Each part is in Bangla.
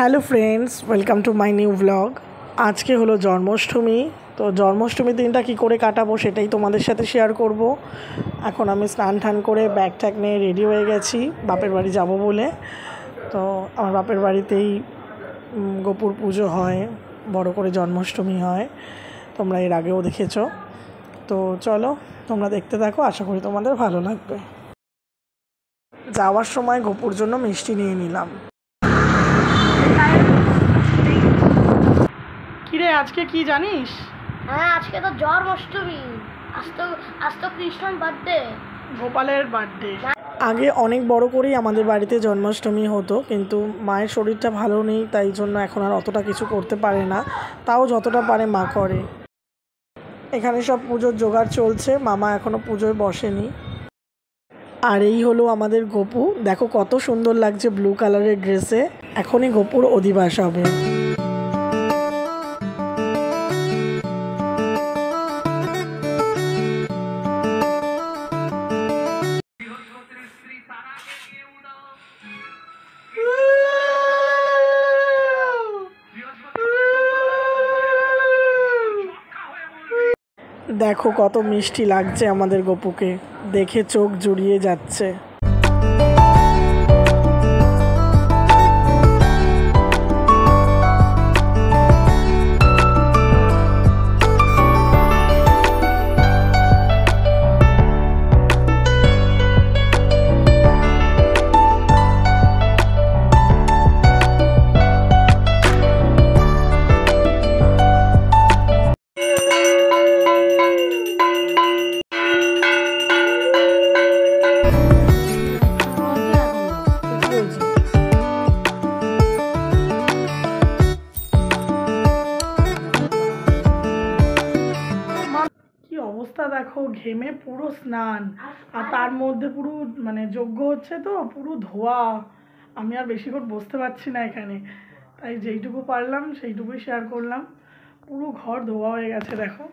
Hello friends, welcome to my new blog. আজকে হলো জন্মাষ্টমী। তো জন্মাষ্টমীর দিনটা কী করে কাটাবো সেটাই তোমাদের সাথে শেয়ার করব। এখন আমি স্নান টান করে ব্যাগ ট্যাগ নিয়ে রেডি হয়ে গেছি বাপের বাড়ি যাব বলে। তো আমার বাপের বাড়িতেই গোপুর পুজো হয়, বড় করে জন্মাষ্টমী হয়, তোমরা এর আগেও দেখেছো। তো চলো তোমরা দেখতে থাকো, আশা করি তোমাদের ভালো লাগবে। যাওয়ার সময় গোপুর জন্য মিষ্টি নিয়ে নিলাম। কিরে আজকে কি জানিস? হ্যাঁ, আজকে তো জন্মাষ্টমী। আজ তো কৃষ্ণর বার্থডে, গোপালের বার্থডে। আগে অনেক বড় করেই আমাদের বাড়িতে জন্মাষ্টমী হতো, কিন্তু মায়ের শরীরটা ভালো নেই, তাই জন্য এখন আর অতটা কিছু করতে পারে না। তাও যতটা পারে মা করে। এখানে সব পুজোর জোগাড় চলছে, মামা এখনও পুজোয় বসেনি। আর এই হলো আমাদের গোপু, দেখো কত সুন্দর লাগছে ব্লু কালারের ড্রেসে। এখনই গোপুর অধিবাস হবে। দেখো কত মিষ্টি লাগছে আমাদের গোপুকে, দেখে চোখ জুড়িয়ে যাচ্ছে। অবস্থা দেখো, ঘেমে পুরো স্নান, আর তার মধ্যে পুরো যজ্ঞ হচ্ছে, তো পুরো ধোয়া। আমি আর বেশিক্ষণ বসতে পারছি না এখানে, তাই যেইটুকু পারলাম সেইটুকুই শেয়ার করলাম। পুরো ঘর ধোয়া হয়ে গেছে, দেখো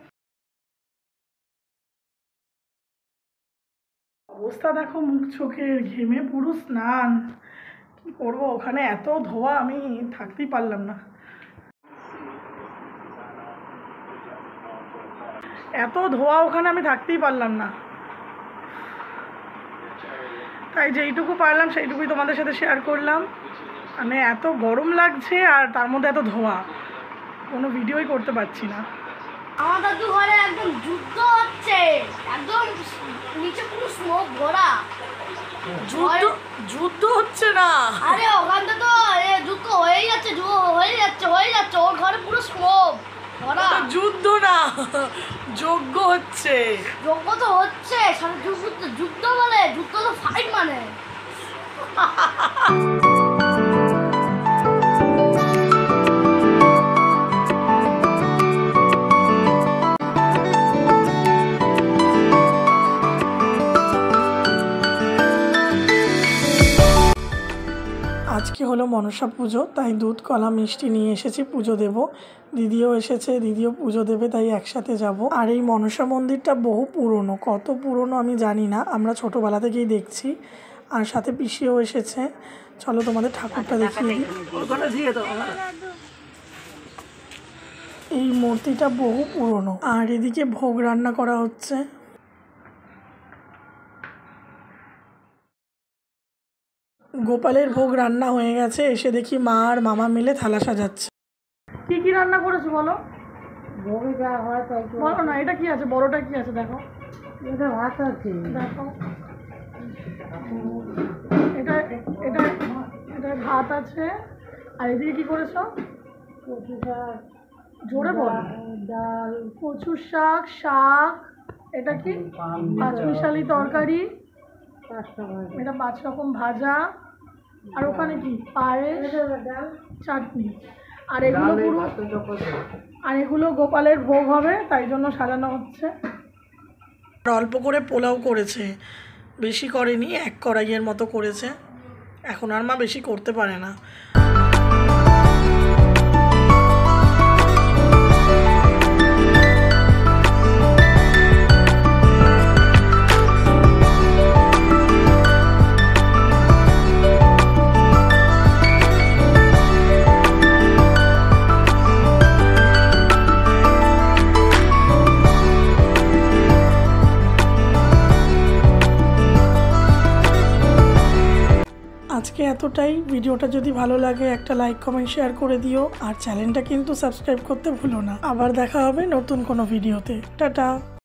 অবস্থা দেখো, মুখ চোখের ঘেমে পুরো স্নান। কি করবো, ওখানে এত ধোয়া, আমি থাকতেই পারলাম না। এত ধোয়া ওখানে, আমি থাকতেই পারলাম না। তাই যেইটুকু পারলাম সেইটুকুই তোমাদের সাথে শেয়ার করলাম। এত গরম লাগছে আর তার মধ্যে এত ধোয়া, কোনো ভিডিওই করতে পারছি না। আমার দাদু ঘরে একদম যুদ্ধ হচ্ছে, একদম নিচে পুরো স্মোক ভরা। যুদ্ধ হচ্ছে না, আরে ওখানটা তো যুদ্ধ হয়ে যাচ্ছে। ওর ঘরে পুরো স্মোক ভরা। যুদ্ধ না, যজ্ঞ হচ্ছে। যজ্ঞ তো হচ্ছে, যুদ্ধ বলে, যুদ্ধ তো ফাইট মানে। আজকে হলো মনসা পুজো, তাই দুধ কলা মিষ্টি নিয়ে এসেছি, পুজো দেব। দিদিও এসেছে, দিদিও পুজো দেবে, তাই একসাথে যাব। আর এই মনসা মন্দিরটা বহু পুরনো, কত পুরনো আমি জানি না, আমরা ছোটোবেলা থেকেই দেখছি। আর সাথে পিসিও এসেছে। চলো তোমাদের ঠাকুরটা দেখিয়ে দিই। এই মূর্তিটা বহু পুরনো। আর এদিকে ভোগ রান্না করা হচ্ছে। গোপালের ভোগ রান্না হয়ে গেছে, এসে দেখি মা আর মামা মিলে থালা সাজাচ্ছে। কি কি রান্না করেছো বলো? ভোগে যা হয় তাই বলো না, এটা কি আছে, বড়টা কি আছে দেখো। এটা ভাত আছে, দেখো এটা এটা এটা ভাত আছে। আর এদিকে কি করেছো? কচু শাক, জোরে বল। ডাল, কচু শাক, শাক, এটা কি পাঁচমিশালি তরকারি, 5টা ভাজি, এটা 5 রকম ভাজা, আর ওখানে কি পায়েস, ডাল, চাটনি। আর এগুলো গোপালের ভোগ হবে, তাই জন্য সাজানো হচ্ছে। অল্প করে পোলাও করেছে, বেশি করেনি, 1 কড়াইয়ের মতো করেছে। এখন আর মা বেশি করতে পারে না। আজকে এতটাই। ভিডিওটা যদি ভালো লাগে একটা লাইক কমেন্ট শেয়ার করে দিও, আর চ্যানেলটা কিন্তু সাবস্ক্রাইব করতে ভুলো না। আবার দেখা হবে নতুন কোনো ভিডিওতে। টাটা।